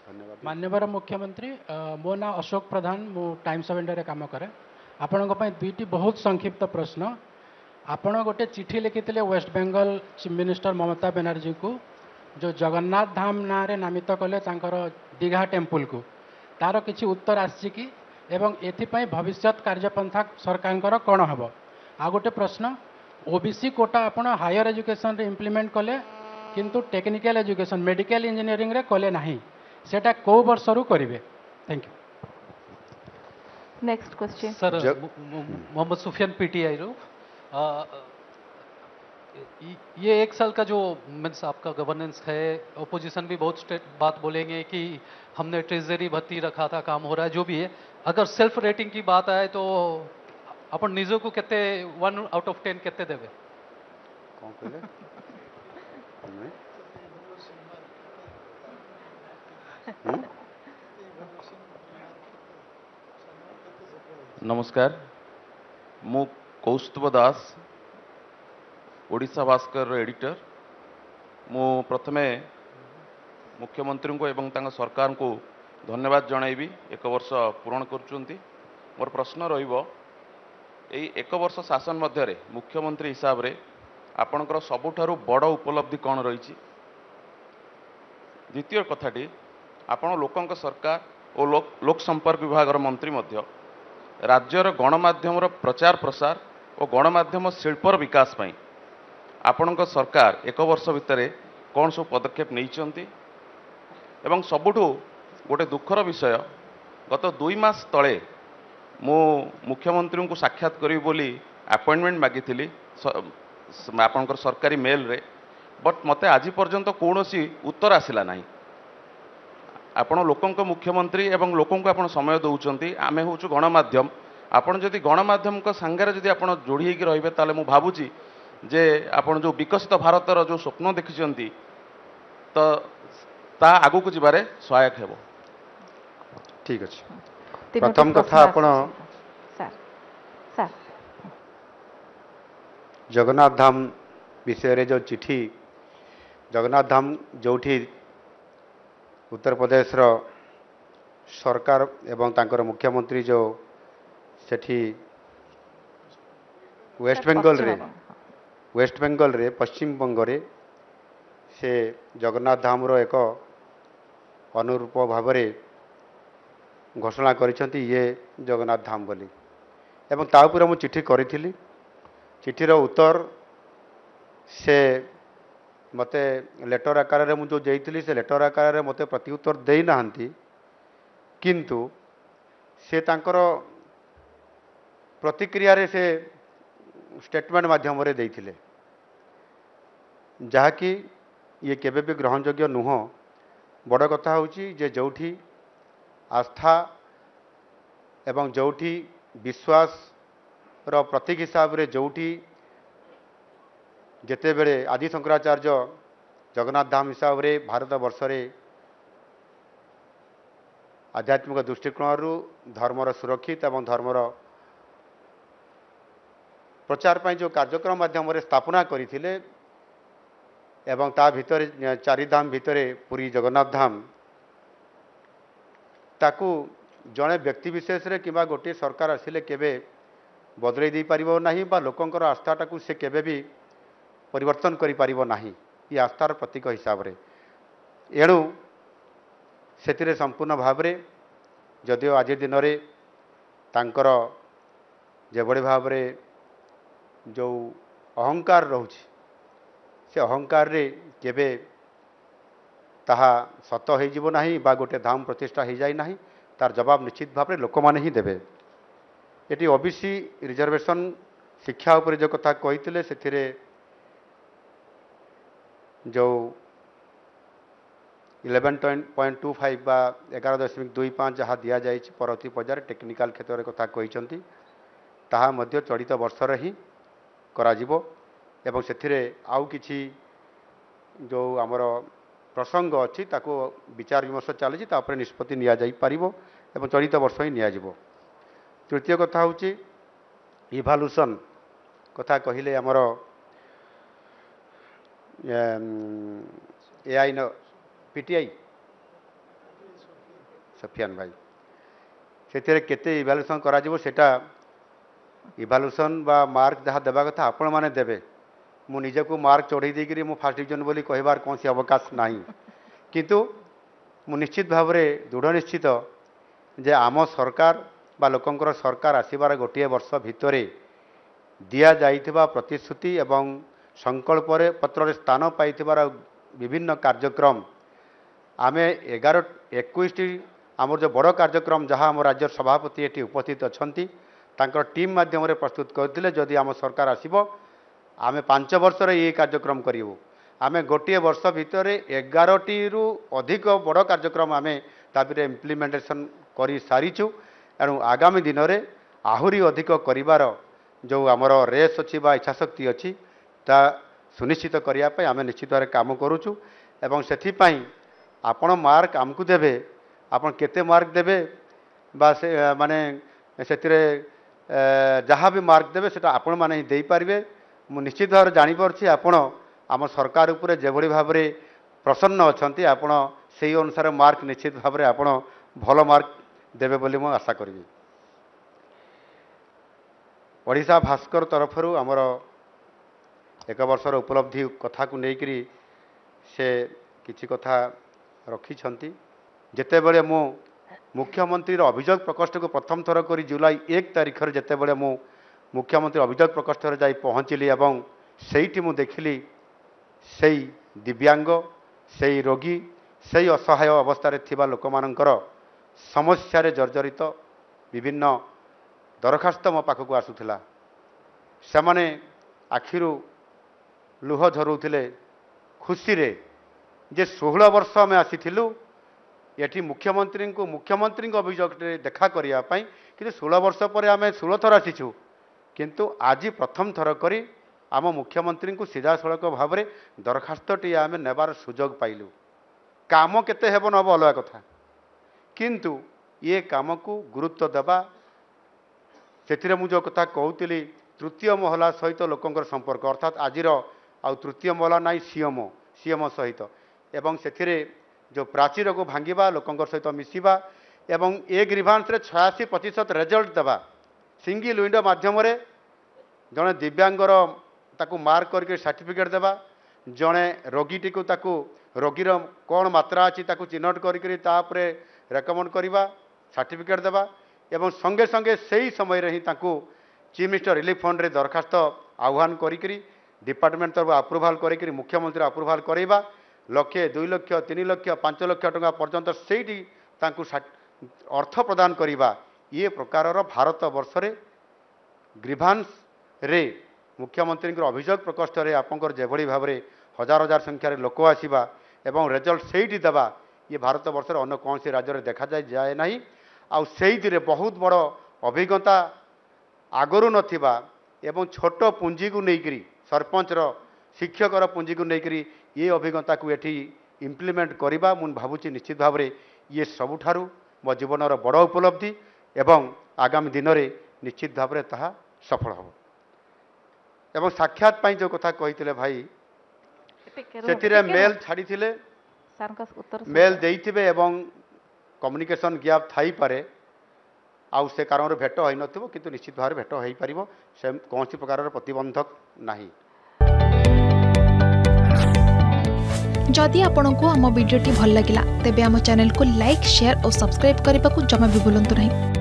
धन्यवाद। मान्यवर मुख्यमंत्री मो ना अशोक प्रधान मु टाइम्स ऑफ इंडिया रे काम करे आपण दुईटी बहुत संक्षिप्त प्रश्न आपण गोटे चिठी लिखिते waste Bengal chief minister Mamata Banerjee को जो जगन्नाथ धाम ना रे नामित कले दीघा टेम्पल को तार किसी उत्तर आसी कि एवं एथिपाई भविष्यत कार्यपंथा सरकार कौन हम आ गोटे प्रश्न ओबीसी कोटा आपण हायर एजुकेशन रे इम्प्लीमेंट कले किंतु टेक्निकल एजुकेशन मेडिकल इंजीनियरिंग रे कले नाही सेटा को वर्ष रु करिवे thank you next question sir Mohammad Sufiyan PTI रो ये एक साल का जो मीन्स आपका गवर्नेंस है ओपोजिशन भी बहुत बात बोलेंगे कि हमने ट्रेजरी भर्ती रखा था काम हो रहा है जो भी है अगर सेल्फ रेटिंग की बात आए तो अपन निजो को कितने 1 आउट ऑफ 10 कितने देवे कौन कहले नमस्कार मु कौस्तुभ दास ओडिशा भास्कर एडिटर मु प्रथमे मुख्यमंत्री को एवं तांका सरकार को धन्यवाद जनइबी एक वर्ष पूरण करुचंती मोर प्रश्न रहिबो एई एक वर्ष शासन मध्य रे मुख्यमंत्री हिसाब रे आपणकर सबुठारु बड़ उपलब्धि कौन रही द्वितीय कथाटी आपण लोकंक सरकार और लोक संपर्क विभाग मंत्री मध्य राज्यर गणमाध्यम प्रचार प्रसार और गणमाध्यम शिल्पर विकास पई आपणक सरकार एक वर्ष भितर कौन सब पदक्षेप नहीं एवं सबुठु गोटे दुखर विषय गत 2 मास तले मु मुख्यमंत्री को साक्षात करी बोली अपॉइंटमेंट मागी आपणकर सरकारी मेल रे बट मते आज पर्यंत कौनसी उत्तर आसिला नहीं आपण लोकंक मुख्यमंत्री एवं लोकों को आपण समय दौरान आमे हूँ गणमाध्यम आपण जदि गणमाध्यम सांगे जदि आप जोड़ी होकर रहिबे ताले मु भाबुची जे आपण जो विकसित भारतर जो स्वप्न देखिचंती तो ता आगु को जिबारे सहायक हेबो। ठीक अछि प्रथम कथा आपण सर सर जगन्नाथ धाम विषय रे जो चिठी जगन्नाथ धाम जोठी उत्तर प्रदेश रो सरकार एवं तांकर मुख्यमंत्री जो सेठी वेस्ट बेंगल रे पश्चिम बंग रे से जगन्नाथ धाम रो एक अनुरूप भाव रे घोषणा करिसेंती ये जगन्नाथ धाम बोली एवं ता ऊपर मु चिठी करिथिली चिठीर उत्तर से मते लेटर आकार रे मु जो जेइथिली से लेटर आकार रे मते प्रति उत्तर देई नाहंती किंतु से तांकर प्रतिक्रिया रे से स्टेटमेंट माध्यम रे देइथिले जहाँकि ये केबे भी ग्रहणयोग्य नुह बड़ कथा होची जे जोठी आस्था एवं जोठी विश्वास रो प्रतीक हिसाब रे जोठी जेते बेले आदि शंकराचार्य जगन्नाथ धाम हिसाब रे भारत वर्ष रे आध्यात्मिक दृष्टिकोण धर्मर सुरक्षित एवं धर्मर प्रचार पाई जो कार्यक्रम माध्यम रे स्थापना करथिले एवं ता भितर 4 धाम भितर पुरी जगन्नाथ धाम ताकू जड़े व्यक्ति विशेष रे किबा गोटे सरकार आसिले केबे बदलै दी परिबो नाही बा लोकंकर आस्थाटाकू से केबे भी परिवर्तन करि परिबो नाही ये आस्थार प्रतीक हिसाब रे एणु सेतिरे संपूर्ण भाव रे जदिओ आज दिन रे तांकर जेबड़ी भाव रे जो अहंकार रोचे से अहंकार रे केबे ताहा सत हो जीव नाही बा गोटे धाम प्रतिष्ठा हो जाए नाही तार जवाब निश्चित भाव रे लोक माने ही देबे। एटी ओबीसी रिजर्वेशन शिक्षा उपरे जो कथा कहिथिले सेथिरे जो 11.25 बा 11.25 जहाँ दि जाए परवर्ती पर्यायर टेक्निकाल क्षेत्र में कथा कही ताहा मध्य चलित वर्ष ही कराजिबो एवं सेथिरे आउ किछि जो आमर प्रसंग अच्छी ताको विचार विमर्श चली तापर निष्पत्ति निया जाई पारिबो एवं चलित वर्ष ही निया जिवो। तृतीय कथा होची इभाल्यूशन कथा कहिले आमर एआई न पीटीआई ସଫିଆନ ଭାଇ ସେଥିରେ କେତେ ଇଭାଲୁଏସନ୍ କରାଯିବ ସେଟା ଇଭାଲୁଏସନ୍ ବା ମାର୍କ ଯାହା ଦେବା କଥା ଆପଣମାନେ ଦେବେ ମୁଁ ନିଜକୁ ମାର୍କ ଚଢ଼େଇ ଦେଇକରି ମୁଁ ଫାର୍ଷ୍ଟ ଡିଭିଜନ ବୋଲି କହିବାର କୌଣସି ଅବକାଶ ନାହିଁ କିନ୍ତୁ ମୁଁ ନିଶ୍ଚିତ ଭାବରେ ଦୃଢ଼ ନିଶ୍ଚିତ ଯେ ଆମ ସରକାର ବା ଲୋକଙ୍କର ସରକାର ଆସିବାର ଗୋଟିଏ ବର୍ଷ ଭିତରେ ଦିଆଯାଇଥିବା ପ୍ରତିଶ୍ରୁତି ଏବଂ ସଂକଳ୍ପରେ ପତ୍ରରେ ସ୍ଥାନ ପାଇଥିବାର ବିଭିନ୍ନ କାର୍ଯ୍ୟକ୍ରମ ଆମେ 21ଟି ଆମର ଯେଉଁ ବଡ଼ କାର୍ଯ୍ୟକ୍ରମ ଯାହା ଆମ ରାଜ୍ୟର ସଭାପତି ଏଠି ଉପସ୍ଥିତ ଅଛନ୍ତି ତାଙ୍କର ଟିମ୍ ମାଧ୍ୟମରେ ପ୍ରସ୍ତୁତ କରିଥିଲେ ଯଦି ଆମ ସରକାର ଆସିବ ଆମେ 5 ବର୍ଷରେ ଏହି କାର୍ଯ୍ୟକ୍ରମ କରିବୁ ଆମେ ଗୋଟିଏ ବର୍ଷ ଭିତରେ 11ଟିରୁ ଅଧିକ ବଡ଼ କାର୍ଯ୍ୟକ୍ରମ ଆମେ ତାପରେ ଇମ୍ପ୍ଲିମେଣ୍ଟେସନ୍ କରିସାରିଛୁ ଏଣୁ ଆଗାମୀ ଦିନରେ ଆହୁରି ଅଧିକ କରିବାର ଯେଉଁ ଆମର ରେସ୍ ଅଛି ବା ଇଚ୍ଛାଶକ୍ତି ଅଛି ତା ସୁନିଶ୍ଚିତ କରିବା ପାଇଁ ଆମେ ନିଶ୍ଚିତ ଭାବରେ କାମ କରୁଛୁ ଏବଂ ସେଥିପାଇଁ ଆପଣ ମାର୍କ ଆମକୁ ଦେବେ ଆପଣ କେତେ ମାର୍କ ଦେବେ ବା ସେ ମାନେ ସେଥିରେ ଯାହା ବି ମାର୍କ ଦେବେ ସେଟା ଆପଣମାନେ ହିଁ ଦେଇପାରିବେ ମୁଁ ନିଶ୍ଚିତ ଭାବରେ ଜାଣିପାରୁଛି ଆପଣ ଆମ ସରକାର ଉପରେ ଯେଭଳି ଭାବରେ ପ୍ରସନ୍ନ ଅଛନ୍ତି ଆପଣ ସେହି ଅନୁସାରେ ମାର୍କ ନିଶ୍ଚିତ ଭାବରେ ଆପଣ ଭଲ ମାର୍କ ଦେବେ ବୋଲି ମୁଁ ଆଶା କରିବି ଓଡ଼ିଶା ଭାସ୍କର ତରଫରୁ ଆମର 1 ବର୍ଷର ଉପଲବ୍ଧି କଥାକୁ ନେଇକରି ସେ କିଛି କଥା ରଖିଛନ୍ତି ଯେତେବେଳେ ମୁଁ ମୁଖ୍ୟମନ୍ତ୍ରୀର ଅଭିଯୋଗ ପ୍ରକୋଷ୍ଠକୁ ପ୍ରଥମ ଥର କରି ଜୁଲାଇ 1 ତାରିଖରେ ଯେତେବେଳେ ମୁଁ ମୁଖ୍ୟମନ୍ତ୍ରୀ ଅଭିଯୋଗ ପ୍ରକୋଷ୍ଠରେ ଯାଇ ପହଞ୍ଚିଲି ଏବଂ ସେଇଠି ମୁଁ ଦେଖିଲି ସେଇ ଦିବ୍ୟାଙ୍ଗ ସେଇ ରୋଗୀ ସେଇ ଅସହାୟ ଅବସ୍ଥାରେ ଥିବା ଲୋକମାନଙ୍କର ସମସ୍ୟାରେ ଜର୍ଜରିତ ବିଭିନ୍ନ ଦରଖାସ୍ତ ମୋ ପାଖକୁ ଆସୁଥିଲା ସେମାନେ ଆଖିରୁ ଲୁହ ଝରୁଥିଲେ ଖୁସିରେ ଯେ 16 ବର୍ଷ ଆମେ ଆସିଥିଲୁ ଏଠି ମୁଖ୍ୟମନ୍ତ୍ରୀଙ୍କ ଅଭିଯୋଗରେ ଦେଖା କରିବା ପାଇଁ କିନ୍ତୁ 16 ବର୍ଷ ପରେ ଆମେ 16 ଥର ଆସିଛୁ କିନ୍ତୁ ଆଜି ପ୍ରଥମ ଥର କରି ଆମ ମୁଖ୍ୟମନ୍ତ୍ରୀଙ୍କୁ ସିଧାସଳଖ ଭାବରେ ଦରଖାସ୍ତଟିଏ ଆମେ ନେବାର ସୁଯୋଗ ପାଇଲୁ କାମ କେତେ ହେବ ନ ହେବ ଅଲଗା କଥା କିନ୍ତୁ ଏ କାମକୁ ଗୁରୁତ୍ୱ ଦେବା ସେଥିରେ ମୁଁ ଯେଉଁ କଥା କହୁଥିଲି ତୃତୀୟ ମହଲା ସହିତ ଲୋକଙ୍କର ସମ୍ପର୍କ ଅର୍ଥାତ୍ ଆଜିର ଆଉ ତୃତୀୟ ମହଲା ନାହିଁ ସିଏମ ସହିତ ଏବଂ ସେଥିରେ ଯେଉଁ ପ୍ରାଚୀରକୁ ଭାଙ୍ଗିବା ଲୋକଙ୍କ ସହିତ ମିଶିବା ଏବଂ ଏ ଗ୍ରିଭାନ୍ସରେ 86% ରେଜଲ୍ଟ ଦେବା ସିଙ୍ଗଲ ୱିଣ୍ଡୋ ମାଧ୍ୟମରେ ଜଣେ ଦିବ୍ୟାଙ୍ଗର ତାକୁ ମାର୍କ କରିକି ସାର୍ଟିଫିକେଟ୍ ଦେବା ଜଣେ ରୋଗୀଟିକୁ ତାକୁ ରୋଗୀର କ'ଣ ମାତ୍ରା ଅଛି ତାକୁ ଚିହ୍ନଟ କରିକି ତାପରେ ରେକମେଣ୍ଡ କରିବା ସାର୍ଟିଫିକେଟ୍ ଦେବା ଏବଂ ସଙ୍ଗେ ସଙ୍ଗେ ସେହି ସମୟରେ ହିଁ ତାଙ୍କୁ ଚିଫ୍ ମିନିଷ୍ଟର ରିଲିଫ୍ ଫଣ୍ଡରେ ଦରଖାସ୍ତ ଆହ୍ୱାନ କରିକି ଡିପାର୍ଟମେଣ୍ଟ ତରଫରୁ ଆପ୍ରୁଭାଲ୍ କରିକି ମୁଖ୍ୟମନ୍ତ୍ରୀ ଆପ୍ରୁଭାଲ୍ କରାଇବା 1,00,000, 2,00,000, 3,00,000, 5,00,000 ଟଙ୍କା ପର୍ଯ୍ୟନ୍ତ ସେଇଠି ତାଙ୍କୁ ଅର୍ଥ ପ୍ରଦାନ କରିବା ଇଏ ପ୍ରକାରର ଭାରତ ବର୍ଷରେ ଗ୍ରିଭାନ୍ସରେ ମୁଖ୍ୟମନ୍ତ୍ରୀଙ୍କର ଅଭିଯୋଗ ପ୍ରକୋଷ୍ଠରେ ଆପଣଙ୍କର ଯେଭଳି ଭାବରେ ହଜାର ହଜାର ସଂଖ୍ୟାରେ ଲୋକ ଆସିବା ଏବଂ ରେଜଲ୍ଟ ସେଇଠି ଦେବା ଇଏ ଭାରତ ବର୍ଷରେ ଅନ୍ୟ କୌଣସି ରାଜ୍ୟରେ ଦେଖାଯାଏ ନାହିଁ ଆଉ ସେଇଥିରେ ବହୁତ ବଡ଼ ଅଭିଜ୍ଞତା ଆଗରୁ ନଥିବା ଏବଂ ଛୋଟ ପୁଞ୍ଜିକୁ ନେଇକରି ସରପଞ୍ଚର ଶିକ୍ଷକର ପୁଞ୍ଜିକୁ ନେଇକରି ଏ ଅଭିଜ୍ଞତାକୁ ଏଠି ଇମ୍ପ୍ଲିମେଣ୍ଟ କରିବା ମୁଁ ଭାବୁଛି ନିଶ୍ଚିତ ଭାବରେ ଇଏ ସବୁଠାରୁ ମୋ ଜୀବନର ବଡ଼ ଉପଲବ୍ଧି ଏବଂ ଆଗାମୀ ଦିନରେ ନିଶ୍ଚିତ ଭାବରେ ତାହା ସଫଳ ହେବ ଏବଂ ସାକ୍ଷାତ ପାଇଁ ଯେଉଁ କଥା କହିଥିଲେ ଭାଇ ସେଥିରେ ମେଲ୍ ଛାଡ଼ିଥିଲେ ମେଲ୍ ଦେଇଥିବେ ଏବଂ କମ୍ୟୁନିକେସନ୍ ଗ୍ୟାପ୍ ଥାଇପାରେ ଆଉ ସେ କାରଣରୁ ଭେଟ ହୋଇନଥିବ କିନ୍ତୁ ନିଶ୍ଚିତ ଭାବରେ ଭେଟ ହୋଇପାରିବ ସେ କୌଣସି ପ୍ରକାରର ପ୍ରତିବନ୍ଧକ ନାହିଁ जदि आपंक आम भिडी भल लगा तेब आम चैनल को लाइक शेयर और सब्सक्राइब करने को जमा भी भूलु नहीं।